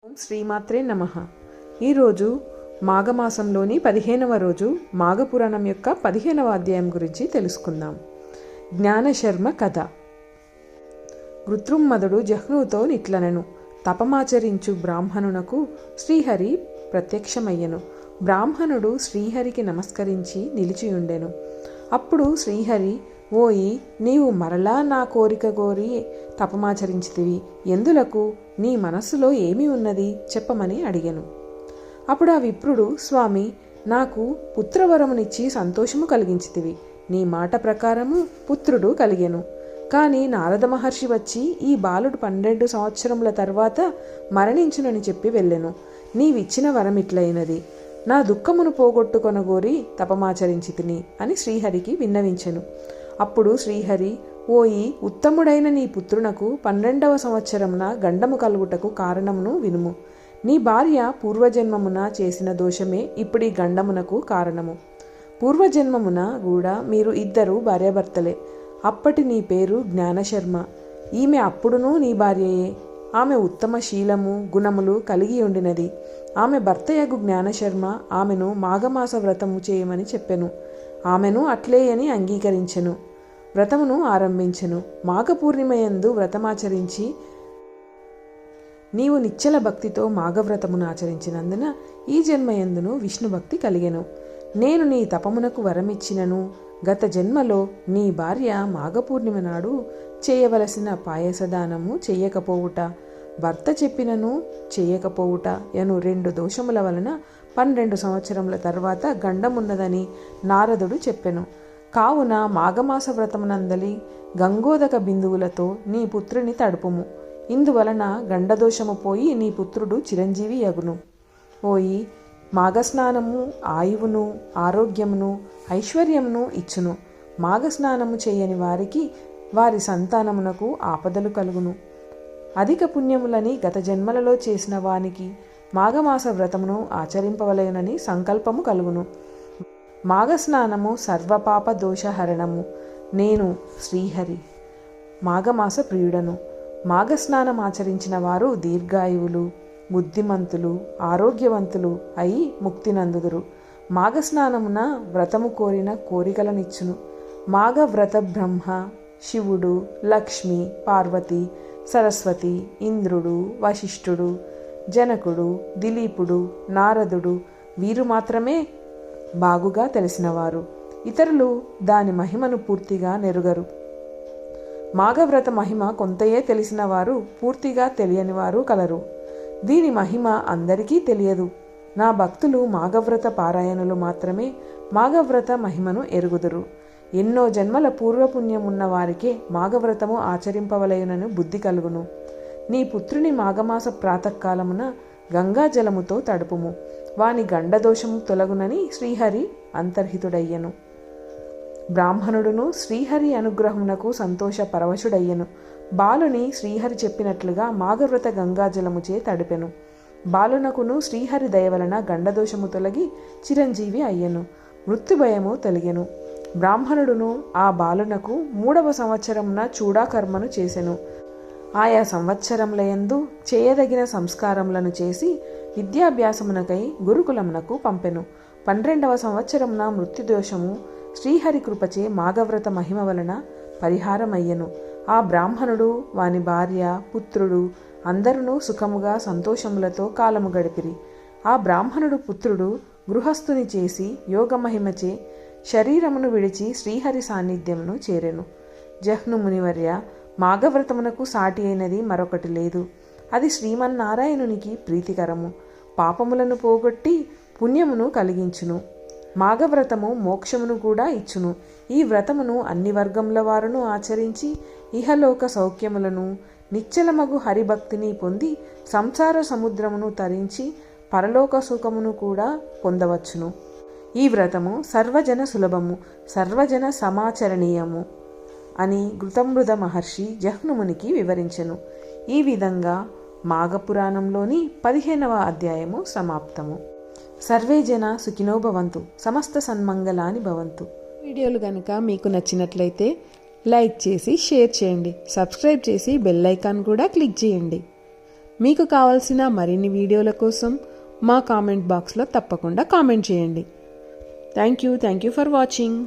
ఓం శ్రీమాత్రే నమః. ఈరోజు మాఘమాసంలోని 15వ రోజు మాఘపురాణం యొక్క 15వ అధ్యాయం గురించి తెలుసుకుందాం. జ్ఞానశర్మ కథ. గృత్రుమ్మదుడు జహ్నుతో నిట్లనెను. తపమాచరించు బ్రాహ్మణునకు శ్రీహరి ప్రత్యక్షమయ్యెను. బ్రాహ్మణుడు శ్రీహరికి నమస్కరించి నిలిచియుండెను. అప్పుడు శ్రీహరి, ఓయి, నీవు మరలా నా కోరిక కోరి తపమాచరించితివి, ఎందులకు? నీ మనస్సులో ఏమి ఉన్నది చెప్పమని అడిగెను. అప్పుడు ఆ విప్రుడు, స్వామి, నాకు పుత్రవరమునిచ్చి సంతోషము కలిగించితివి. నీ మాట ప్రకారము పుత్రుడు కలిగెను. కానీ నారద మహర్షి వచ్చి ఈ బాలుడు 12 సంవత్సరముల తర్వాత మరణించునని చెప్పి వెళ్ళెను. నీవిచ్చిన వరమిట్లయినది. నా దుఃఖమును పోగొట్టుకొనగోరి తపమాచరించితిని అని శ్రీహరికి విన్నవించెను. అప్పుడు శ్రీహరి, ఓయి, ఉత్తముడైన నీ పుత్రునకు 12వ సంవత్సరమున గండము కలుగుటకు కారణమును వినుము. నీ భార్య పూర్వజన్మమున చేసిన దోషమే ఇప్పుడీ గండమునకు కారణము. పూర్వజన్మమున కూడా మీరు ఇద్దరు భార్యాభర్తలే. అప్పటి నీ పేరు జ్ఞానశర్మ. ఈమె అప్పుడునూ నీ భార్యయే. ఆమె ఉత్తమ శీలము గుణములు కలిగి ఉండినది. ఆమె భర్తయగు జ్ఞానశర్మ ఆమెను మాఘమాస వ్రతము చేయమని చెప్పెను. ఆమెను అట్లేయని అంగీకరించెను. వ్రతమును ఆరంభించెను. మాఘపూర్ణిమయందు వ్రతమాచరించి నీవు నిశ్చల భక్తితో మాఘవ్రతమును ఆచరించినందున ఈ జన్మయందును విష్ణుభక్తి కలిగెను. నేను నీ తపమునకు వరమిచ్చినను గత జన్మలో నీ భార్య మాఘపూర్ణిమ నాడు చేయవలసిన పాయసదానము చెయ్యకపోవుట, భర్త చెప్పినను చెయ్యకపోవుట ఎను 2 దోషముల వలన 12 సంవత్సరముల తర్వాత గండమున్నదని నారదుడు చెప్పెను. కావున మాఘమాస వ్రతమునందలి గంగోదక బిందువులతో నీ పుత్రుని తడుపుము. ఇందువలన గండదోషము పోయి నీ పుత్రుడు చిరంజీవి యగును. ఓయి, మాఘస్నానము ఆయువును, ఆరోగ్యమును, ఐశ్వర్యమును ఇచ్చును. మాఘస్నానము చేయని వారికి వారి సంతానమునకు ఆపదలు కలుగును. అధిక పుణ్యములని గత జన్మలలో చేసిన వానికి మాఘమాస వ్రతమును ఆచరింపవలెనని సంకల్పము కలుగును. మాఘస్నానము సర్వపాప దోషహరణము. నేను శ్రీహరి మాఘమాస ప్రియుడను. మాఘస్నానం ఆచరించిన వారు దీర్ఘాయువులు, బుద్ధిమంతులు, ఆరోగ్యవంతులు అయి ముక్తినందుదురు. మాఘస్నానమున వ్రతము కోరిన కోరికలనిచ్చును. మాఘవ్రత బ్రహ్మ, శివుడు, లక్ష్మి, పార్వతి, సరస్వతి, ఇంద్రుడు, వశిష్ఠుడు, జనకుడు, దిలీపుడు, నారదుడు వీరు మాత్రమే బాగుగా తెలిసినవారు. ఇతరులు దాని మహిమను పూర్తిగా నెరుగరు. మాఘవ్రత మహిమ కొంతయే తెలిసిన వారు, పూర్తిగా తెలియని వారు కలరు. దీని మహిమ అందరికీ తెలియదు. నా భక్తులు మాఘవ్రత పారాయణులు మాత్రమే మాఘవ్రత మహిమను ఎరుగుదురు. ఎన్నో జన్మల పూర్వపుణ్యమున్న వారికే మాఘవ్రతము ఆచరింపవలయునను బుద్ధి కలుగును. నీ పుత్రుని మాఘమాస ప్రాతకాలమున గంగాజలముతో తడుపుము. వాని గండదోషము తొలగునని శ్రీహరి అంతర్హితుడయ్యను. బ్రాహ్మణుడును శ్రీహరి అనుగ్రహమునకు సంతోష పరవశుడయ్యను. బాలుని శ్రీహరి చెప్పినట్లుగా మాఘవ్రత గంగాజలముచే తడిపెను. బాలునకును శ్రీహరి దయవలన గండదోషము తొలగి చిరంజీవి అయ్యను. మృత్యుభయము తొలగెను. బ్రాహ్మణుడును ఆ బాలునకు 3వ సంవత్సరమున చూడాకర్మను చేసెను. ఆయా సంవత్సరములయందు చేయదగిన సంస్కారములను చేసి విద్యాభ్యాసమునకై గురుకులమునకు పంపెను. 12వ సంవత్సరమున మృత్యుదోషము శ్రీహరి కృపచే మాఘవ్రత మహిమ వలన పరిహారమయ్యెను. ఆ బ్రాహ్మణుడు, వాని భార్య, పుత్రుడు అందరును సుఖముగా సంతోషములతో కాలము గడిపిరి. ఆ బ్రాహ్మణుడు పుత్రుడు గృహస్థుని చేసి యోగమహిమచే శరీరమును విడిచి శ్రీహరి సాన్నిధ్యమును చేరెను. జహ్ను మునివర్య, మాఘవ్రతమునకు సాటి అయినది మరొకటి లేదు. అది శ్రీమన్నారాయణునికి ప్రీతికరము. పాపములను పోగొట్టి పుణ్యమును కలిగించును. మాఘవ్రతము మోక్షమును కూడా ఇచ్చును. ఈ వ్రతమును అన్ని వర్గముల వారును ఆచరించి ఇహలోక సౌఖ్యములను, నిశ్చలమగు హరిభక్తిని పొంది సంసార సముద్రమును తరించి పరలోక సుఖమును కూడా పొందవచ్చును. ఈ వ్రతము సర్వజన సులభము, సర్వజన సమాచరణీయము అని గృతమృద మహర్షి జహ్నుమునికి వివరించెను. ఈ విధంగా మాఘపురాణంలోని 15వ అధ్యాయము సమాప్తము. సర్వే జన సుఖినో భవంతు, సమస్త సన్మంగళాని భవంతు. వీడియోలు కనుక మీకు నచ్చినట్లయితే లైక్ చేసి షేర్ చేయండి. సబ్స్క్రైబ్ చేసి బెల్ ఐకాన్ కూడా క్లిక్ చేయండి. మీకు కావాల్సిన మరిన్ని వీడియోల కోసం మా కామెంట్ బాక్స్లో తప్పకుండా కామెంట్ చేయండి. Thank you for watching.